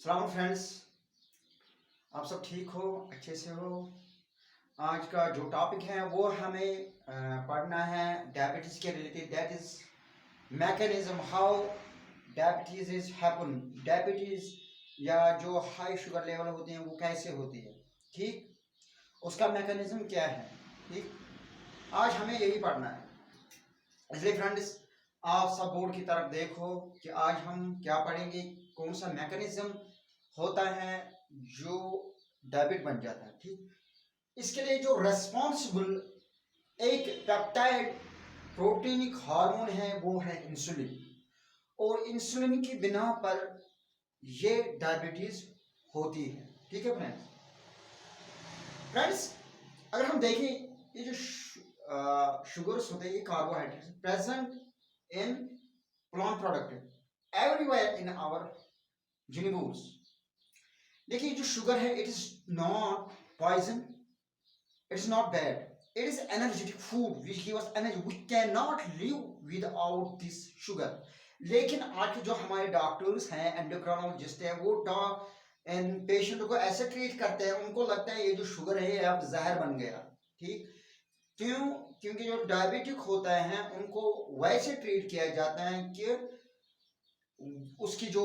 सलाम फ्रेंड्स, आप सब ठीक हो, अच्छे से हो। आज का जो टॉपिक है वो हमें पढ़ना है डायबिटीज़ के related, that is mechanism how diabetes is happen. Diabetes या जो हाई शुगर लेवल होते हैं वो कैसे होती है, ठीक, उसका मैकेनिज्म क्या है, ठीक, आज हमें यही पढ़ना है। इसलिए फ्रेंड्स, आप सब बोर्ड की तरफ देखो कि आज हम क्या पढ़ेंगे, कौन सा मैकेनिज्म होता है जो डायबिट बन जाता है, ठीक। इसके लिए जो रेस्पॉन्सिबल एक पेप्टाइड प्रोटीनिक हार्मोन है वो है इंसुलिन, और इंसुलिन की बिना पर ये डायबिटीज होती है, ठीक है फ्रेंड्स। फ्रेंड्स, अगर हम देखें ये जो शुगर्स होते हैं, ये carbohydrates present in plant product everywhere in our universe. देखिए, जो शुगर है it is not poison, it is not bad, it is energetic food which give us energy, we can not live without this sugar. लेकिन आज जो हमारे doctors हैं, endocrinologist हैं, वो पेशेंट को ऐसे ट्रीट करते हैं, उनको लगता है ये जो शुगर है ये अब जहर बन गया, ठीक। क्यों? क्योंकि जो डायबिटिक होता है उनको वैसे ट्रीट किया जाता है कि उसकी जो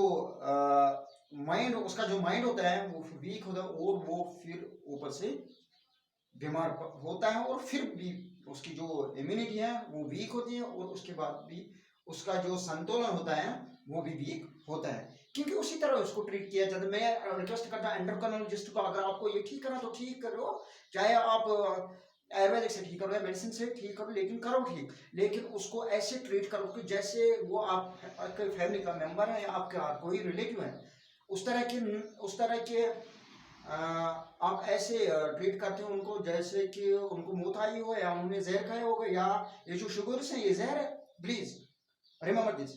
माइंड, उसका जो माइंड होता है वो वीक होता है, और वो फिर ऊपर से बीमार होता है, और फिर भी उसकी जो इम्यूनिटी है वो वीक होती है, और उसके बाद भी उसका जो संतुलन होता है वो भी वीक होता है, क्योंकि उसी तरह उसको ट्रीट किया जाता है। मैं रिक्वेस्ट करता हूँ एंडोक्राइनोलॉजिस्ट को, अगर आपको ये ठीक करना तो ठीक करो, चाहे आप आयुर्वेदिक से ठीक करो या मेडिसिन से ठीक करो, लेकिन करो ठीक, लेकिन उसको ऐसे ट्रीट करो कि जैसे वो आपके फैमिली का मेंबर है या आपका कोई रिलेटिव है, उस तरह के आप ऐसे ट्रीट करते हो उनको जैसे कि उनको मौत आई हो या उन्होंने जहर खाया होगा, या ये जो शुगर्स है ये जहर है। प्लीज रिमेंबर दिस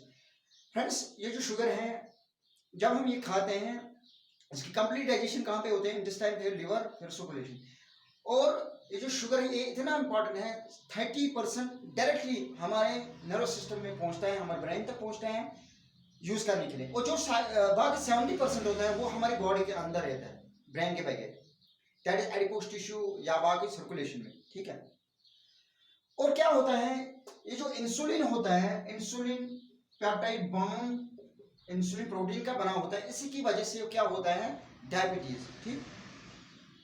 फ्रेंड्स, ये जो शुगर है जब हम ये खाते हैं इसकी कंप्लीट डाइजेशन कहाँ पे होते हैं, इंटेस्टाइन, फिर लिवर, फिर सर्कुलेशन। और ये जो शुगर है ये इतना इंपॉर्टेंट है, 30% डायरेक्टली हमारे नर्वस सिस्टम में पहुंचता है, हमारे ब्रेन तक पहुंचता है यूज करने के लिए, और जो बाकी 70% होता है वो हमारी बॉडी के अंदर रहता है, ब्रेन के बगैर, दैट इज एडिपोज टिश्यू या बाकी सर्कुलेशन में, ठीक है। और क्या होता है, ये जो इंसुलिन होता है, insulin peptide bond insulin protein का बना होता है, इसी की वजह से क्या होता है डायबिटीज, ठीक।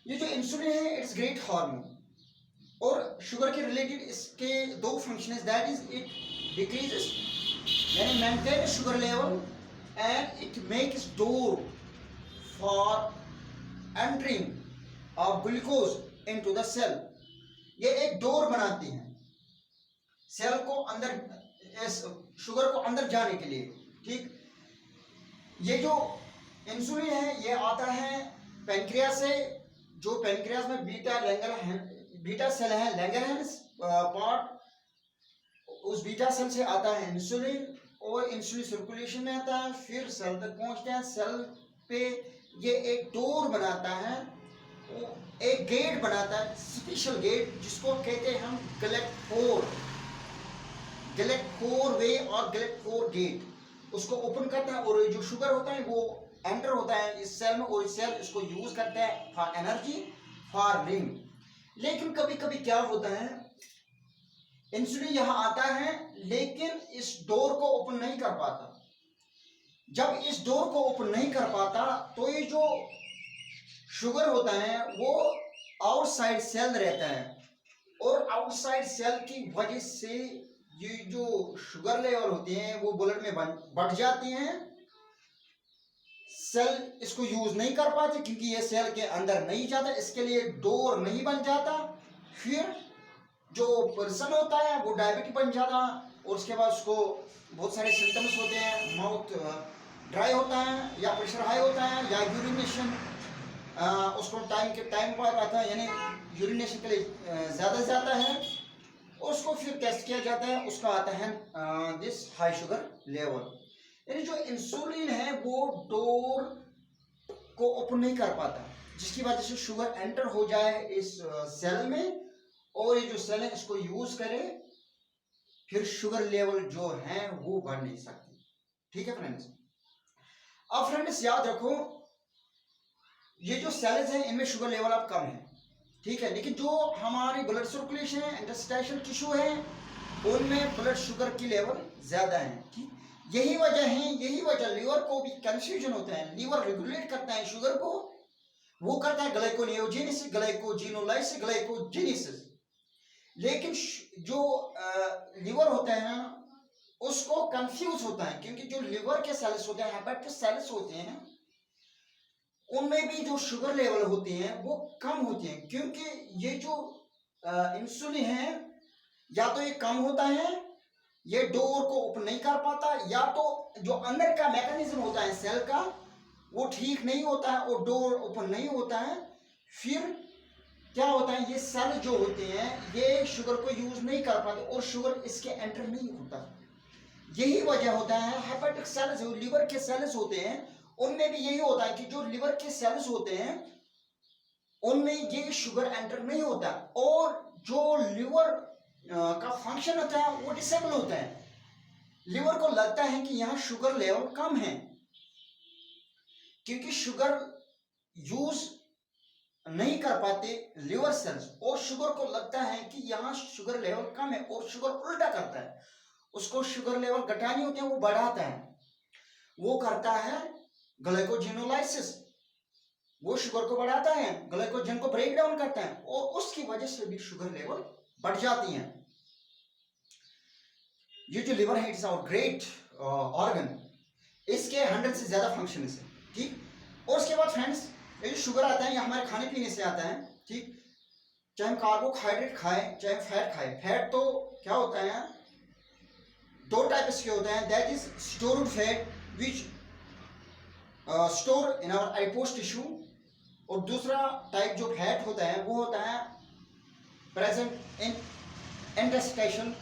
ये जो इंसुलिन है इट्स ग्रेट हार्मोन, और शुगर के रिलेटेड इसके दो फंक्शन है, दैट इज इट डिक्रीजेस यानी maintain sugar level, and it makes door for entering of glucose into the cell. ये एक डोर बनाती हैं सेल को अंदर, इस शुगर को अंदर जाने के लिए, ठीक। ये जो इंसुलिन है ये आता है पेनक्रियास से, जो पेनक्रियास में बीटा सेल है, लैंगरहैंस पार्ट, उस बीटा सेल से आता है इंसुलिन, और इंसुलिन सर्कुलेशन में आता है, फिर सेल तक पहुंचते हैं, सेल पे ये एक डोर बनाता है, एक गेट बनाता है, स्पेशल गेट जिसको कहते हैं हम गलेक्टोर वे और गलेक्टोर गेट, उसको ओपन करता है, और जो शुगर होता है वो एंटर होता है इस सेल में, और इस सेल इसको यूज करता है फॉर एनर्जी, फॉर लिविंग। लेकिन कभी कभी क्या होता है, इंसुलिन यहां आता है लेकिन इस डोर को ओपन नहीं कर पाता। जब इस डोर को ओपन नहीं कर पाता तो ये जो शुगर होता है वो आउटसाइड सेल रहता है, और आउटसाइड सेल की वजह से ये जो शुगर लेवल होते हैं वो ब्लड में बढ़ जाती हैं, सेल इसको यूज नहीं कर पाते क्योंकि ये सेल के अंदर नहीं जाता, इसके लिए डोर नहीं बन जाता, फिर जो पर्सन होता है वो डायबिटिक बन जाता, और उसके बाद उसको बहुत सारे सिम्टम्स होते हैं, माउथ ड्राई होता है, या प्रेशर हाई होता है, या यूरिनेशन उसको टाइम पर आता है, यानी यूरिनेशन के लिए ज़्यादा जाता है, उसको फिर टेस्ट किया जाता है, उसका आता है दिस हाई शुगर लेवल। यानी जो इंसुलिन है वो डोर को ओपन नहीं कर पाता, जिसकी वजह से शुगर एंटर हो जाए इस सेल में, और ये जो सेल है इसको यूज करे, फिर शुगर लेवल जो है वो बढ़ नहीं सकती, ठीक है फ्रेंड्स। अब फ्रेंड्स याद रखो, ये जो सेल्स हैं इनमें शुगर लेवल अब कम है, ठीक है, लेकिन जो हमारी ब्लड सर्कुलेशन है, इंटरस्टाइशल टिश्यू है, उनमें ब्लड शुगर की लेवल ज्यादा है, ठीक। यही वजह है, यही वजह लीवर को भी कंफ्यूजन होता है। लीवर रेगुलेट करता है शुगर को, वो करता है ग्लाइकोनियोजेनेसिस, ग्लाइकोजिनोलाइसिस, ग्लाइकोजेनेसिस। लेकिन जो लीवर होता है ना, उसको कंफ्यूज होता है, क्योंकि जो लीवर के सेल्स होते हैं, हेपेटिक सेल्स होते हैं, उनमें भी जो शुगर लेवल होते हैं वो कम होते हैं, क्योंकि ये जो इंसुलिन है, या तो ये कम होता है, ये डोर को ओपन नहीं कर पाता, या तो जो अंदर का मैकेनिज्म होता है सेल का वो ठीक नहीं होता है और डोर ओपन नहीं होता है। फिर क्या होता है, ये सेल जो होते हैं ये शुगर को यूज नहीं कर पाते और शुगर इसके एंटर नहीं होता। यही वजह होता है हेपेटिक सेल्स, जो लिवर के सेल्स होते हैं उनमें भी यही होता है कि जो लिवर के सेल्स होते हैं उनमें ये शुगर एंटर नहीं होता, और जो लिवर का फंक्शन होता है वो डिसेबल होता है। लिवर को लगता है कि यहाँ शुगर लेवल कम है, क्योंकि शुगर यूज नहीं कर पाते लिवर सेल्स, और शुगर को लगता है कि यहाँ शुगर लेवल कम है, और शुगर उल्टा करता है, उसको शुगर लेवल घटानी होती है, वो बढ़ाता है, वो करता है ग्लाइकोजिनोलाइसिस, वो शुगर को बढ़ाता है, ग्लाइकोजन को ब्रेक डाउन करता है, और उसकी वजह से भी शुगर लेवल बढ़ जाती है। ये जो लिवर है इट्स आवर ग्रेट ऑर्गन, इसके 100 से ज्यादा फंक्शन है, ठीक। और उसके बाद फ्रेंड्स, ये जो शुगर आता है ये हमारे खाने पीने से आता है, ठीक। चाहे हम कार्बोहाइड्रेट खाएं चाहे फैट खाएं, फैट तो क्या होता है, दो टाइप्स के होते हैं, that is stored fat which store in our adipose tissue, और दूसरा टाइप जो फैट होता है वो होता है प्रेजेंट इन इंटरस्टाइशल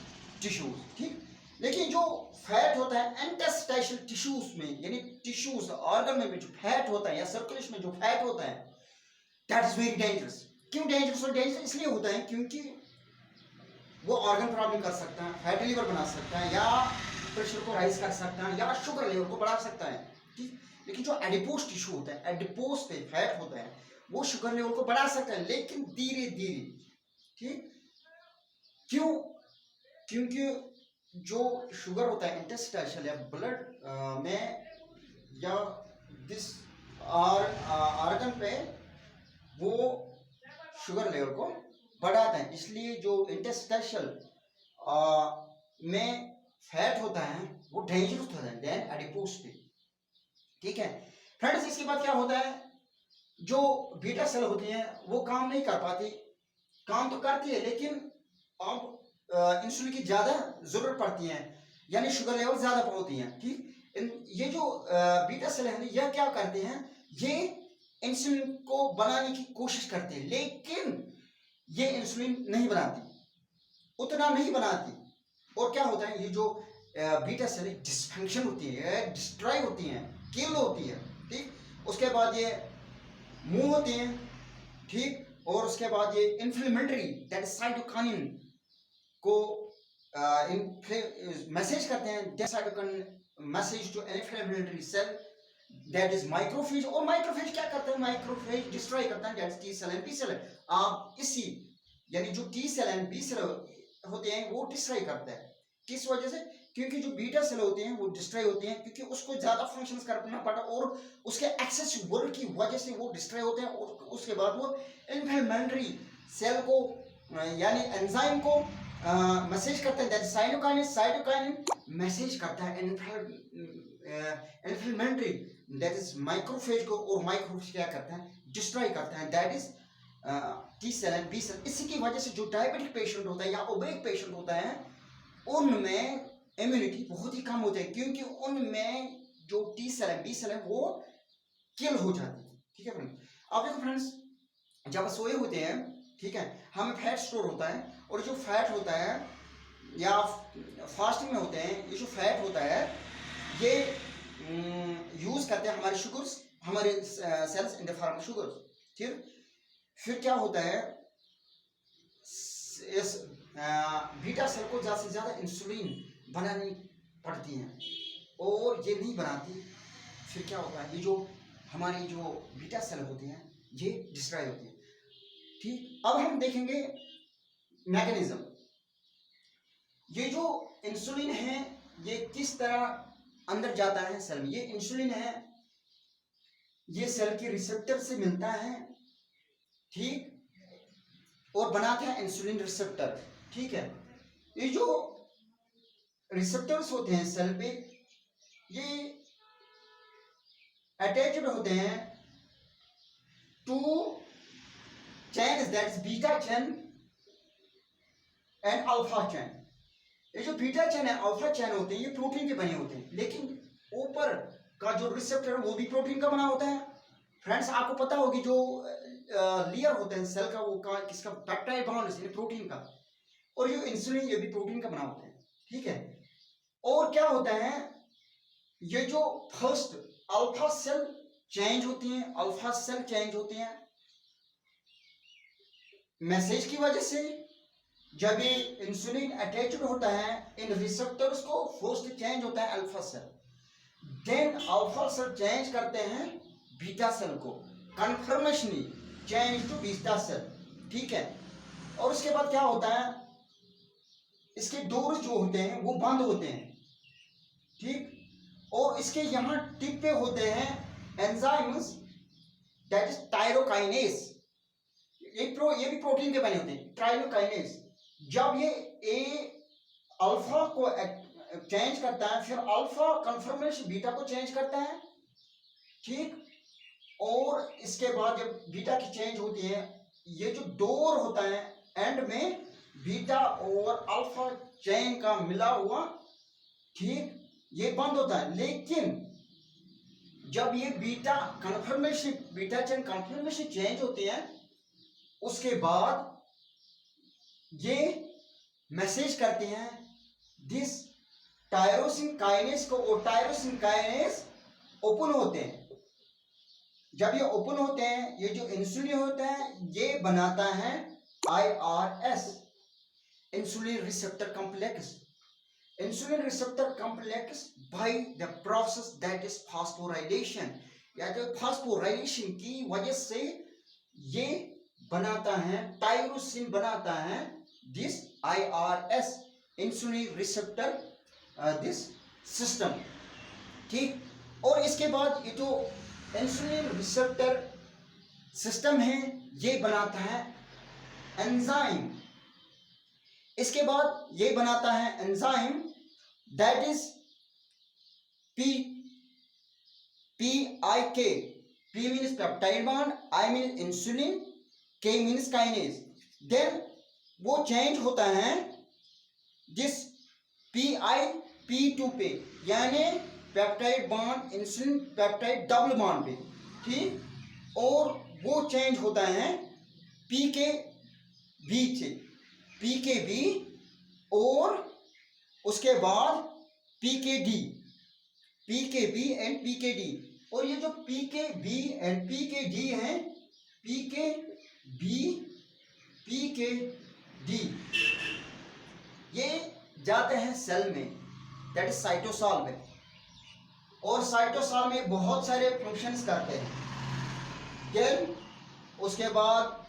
टिश्यूज, ठीक। लेकिन जो फैट होता है इंटरस्टाइशल टिश्यूज में, यानी टिश्यूज ऑर्गन में जो फैट होता है या सर्कुलेशन में जो फैट होता है, दैट इज वेरी डेंजरस। क्यों डेंजरस? और डेंजरस इसलिए होता है क्योंकि वो ऑर्गन प्रॉब्लम कर सकता है, फैटी लिवर बना सकता है, या प्रेशर को राइज कर सकता है, या शुगर लेवल को बढ़ा सकता है, ठीक। लेकिन जो एडिपोज टिश्यू होता है, एडिपोज पे फैट होता है, वो शुगर लेवल को बढ़ा सकता है, लेकिन धीरे धीरे, ठीक। क्यों? क्योंकि जो शुगर होता है इंटरस्टाइशल या ब्लड में या दिस ऑर्गन पे, वो शुगर लेवल को बढ़ाता है, इसलिए जो इंटरस्टाइशल में फैट होता है वो डेंजरस होता है देन एडिपोज पे, ठीक है फ्रेंड्स। इसके बाद क्या होता है, जो बीटा सेल होती हैं वो काम नहीं कर पाती, काम तो करती है लेकिन अब इंसुलिन की ज्यादा जरूरत पड़ती है, यानी शुगर लेवल ज्यादा होती है, ठीक। ये जो बीटा सेल है यह क्या करते हैं, ये इंसुलिन को बनाने की कोशिश करते हैं, लेकिन ये इंसुलिन नहीं बनाती, उतना नहीं बनाती, और क्या होता है, ये जो बीटा सेल डिसफंक्शन होती है, डिस्ट्रॉय होती है, किल होती है, ठीक। उसके बाद ये मूव होती हैं, ठीक। और उसके बाद ये इन्फ्लेमेटरी दैट साइटोकाइनिन को मैसेज करते हैं, cytokinin message to inflammatory cell that is macrophage, और माइक्रोफेज क्या करता है, माइक्रोफेज डिस्ट्रॉय करता है that is T cell and B cell. आप इसी यानी जो T cell and B cell होते हैं वो डिस्ट्रॉय करता है, किस वजह से, क्योंकि जो बीटा सेल होते हैं वो डिस्ट्रॉय होते हैं क्योंकि उसको ज्यादा फंक्शंस करना पड़ता है, और उसके एक्सेसिव वर्क की वजह से वो डिस्ट्रॉय होते हैं, और उसके बाद वो इन्फ्लेमेटरी सेल को यानी एंजाइम को मैसेज करता है, दैट साइटोकाइनिन, साइटोकाइनिन मैसेज करता है इन्फ्लेमेटरी दैट इज माइक्रोफेज को, और माइक्रोफेज क्या करता है, डिस्ट्रॉय करता है that is T cell and B cell. इसी की वजह से जो डायबिटिक पेशेंट होता है या ओबेक पेशेंट होता है उनमें इम्यूनिटी बहुत ही कम होती है, क्योंकि उनमें जो टी सेल है बी सेल है वो किल हो जाती है, ठीक है फ्रेंड्स। अब देखो फ्रेंड्स, जब सोए होते हैं, ठीक है, हमें फैट स्टोर होता है, और जो फैट होता है या फास्टिंग में होते हैं, ये जो फैट होता है ये यूज करते हैं हमारे शुगर्स, हमारे cells in the form of sugars, ठीक। फिर क्या होता है, इस बीटा सेल को ज़्यादा से ज़्यादा इंसुलिन बनानी पड़ती है, और ये नहीं बनाती, फिर क्या होता है, ये जो हमारी जो बीटा सेल होते हैं ये डिस्ट्रॉय होते हैं। ठीक, अब हम देखेंगे मैकेनिज्म। ये जो इंसुलिन है ये किस तरह अंदर जाता है सेल में। ये इंसुलिन है, ये सेल के रिसेप्टर से मिलता है, ठीक, और बनाता है इंसुलिन रिसेप्टर। ठीक है, ये जो रिसेप्टर्स होते हैं सेल पे ये अटैच्ड होते हैं to chain, that is beta chain and alpha chain. ये जो बीटा चेन है अल्फा चेन होते हैं ये प्रोटीन के बने होते हैं, लेकिन ऊपर का जो रिसेप्टर है वो भी प्रोटीन का बना होता है। फ्रेंड्स आपको पता होगी जो लेयर होते हैं सेल का वो का किसका, पेप्टाइड बॉन्ड प्रोटीन का, और ये इंसुलिन ये भी प्रोटीन का बना होता है। ठीक है, और क्या होता है ये जो फर्स्ट अल्फा सेल चेंज होती हैं, अल्फा सेल चेंज होते हैं मैसेज की वजह से। जब ये इंसुलिन अटैच्ड होता है इन रिसेप्टर्स को, फर्स्ट चेंज होता है alpha cell, then alpha cell change करते हैं बीटा सेल को, conformationally change to beta cell. ठीक है, और उसके बाद क्या होता है इसके डोर जो होते हैं वो बंद होते हैं। ठीक, और इसके यहाँ टिप पे होते हैं एंजाइम्स, दैट इज टायरोकाइनेस। ये भी प्रोटीन के बने होते हैं, टायरोकाइनेस। जब ये ए अल्फा को चेंज करता है फिर अल्फा कन्फर्मेशन बीटा को चेंज करता है। ठीक, और इसके बाद जब बीटा की चेंज होती है ये जो डोर होता है एंड में बीटा और अल्फा चेन का मिला हुआ, ठीक, ये बंद होता है। लेकिन जब ये बीटा चेन कन्फर्मेशन चेंज होती है उसके बाद ये मैसेज करते हैं दिस टायरोसिन काइनेस को, और टायरोसिन काइनेस ओपन होते हैं। जब ये ओपन होते हैं ये जो इंसुलिन होता है ये बनाता है IRS, insulin receptor complex. Insulin receptor complex by the process that is phosphorylation, या जो फास्फोराइलेशन की वजह से ये बनाता है टायरोसिन, बनाता है this IRS, insulin receptor this system. ठीक, और इसके बाद ये जो इंसुलिन रिसेप्टर सिस्टम है ये बनाता है एंजाइम। इसके बाद ये बनाता है enzyme that is PIK। P means peptide bond, I means insulin, K means kinase. Then वो चेंज होता है दिस PIP2 पे, यानी peptide bond insulin peptide double bond पे। ठीक, और वो चेंज होता है PKB से, PKB, और उसके बाद PKD एंड PKD। और ये जो PKB एंड PKD हैं, PKD ये जाते हैं सेल में, दैट इज साइटोसॉल में, और साइटोसॉल में बहुत सारे फंक्शंस करते हैं। देन उसके बाद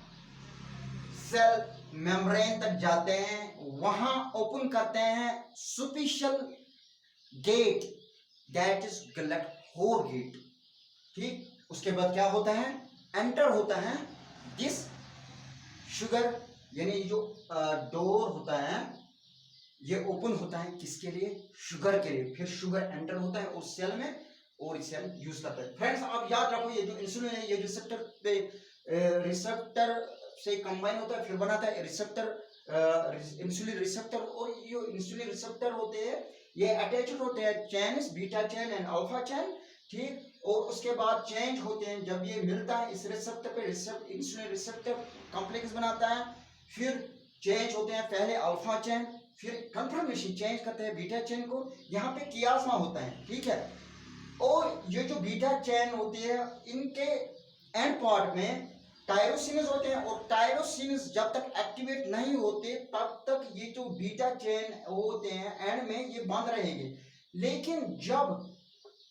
सेल मेम्ब्रेन तक जाते हैं, वहां ओपन करते हैं सुपरफिशियल गेट, दैट इज गलटहोर गेट। ठीक, उसके बाद क्या होता है एंटर होता है दिस शुगर, यानी जो डोर होता है ये ओपन होता है किसके लिए, शुगर के लिए। फिर शुगर एंटर होता है उस सेल में और इस सेल यूज करता है। फ्रेंड्स आप याद रखो ये जो इंसुलिन है ये रिसेप्टर पे रिसेप्टर से कंबाइन होता है, फिर बनाता है रिसेप्टर इंसुलिन रिसेप्टर। और ये इंसुलिन रिसेप्टर होते हैं ये अटैच्ड होते हैं chains, beta chain and alpha chain. ठीक, और उसके बाद चेंज होते हैं जब ये मिलता है इस रिसेप्टर पे, इंसुलिन रिसेप्टर कॉम्प्लेक्स बनाता है, फिर चेंज होते हैं पहले अल्फा चेन, फिर कन्फर्मेशन चेंज करते हैं बीटा चेन को, यहाँ पे कियास्मा होता है। ठीक है, और ये जो बीटा चेन होती है इनके एंड पार्ट में टायरोसिन्स होते हैं, और टायरोसिन्स जब तक एक्टिवेट नहीं होते तब तक ये जो बीटा चेन होते हैं एंड में ये बंद रहेंगे। लेकिन जब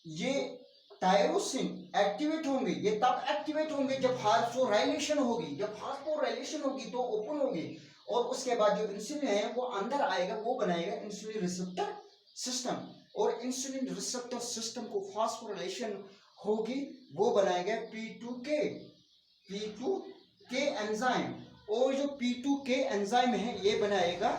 ये टायरोसिन एक्टिवेट होंगे, ये तब एक्टिवेट होंगे जब फास्फोराइलेशन होगी। जब फास्फोराइलेशन होगी तो ओपन होगी, और उसके बाद जो इंसुलिन है वो अंदर आएगा, वो बनाएगा इंसुलिन रिसेप्टर सिस्टम, और इंसुलिन रिसेप्टर सिस्टम को फास्फोराइलेशन होगी, वो बनाएगा P2K एंजाइम, और जो P2K एंजाइम है ये बनाएगा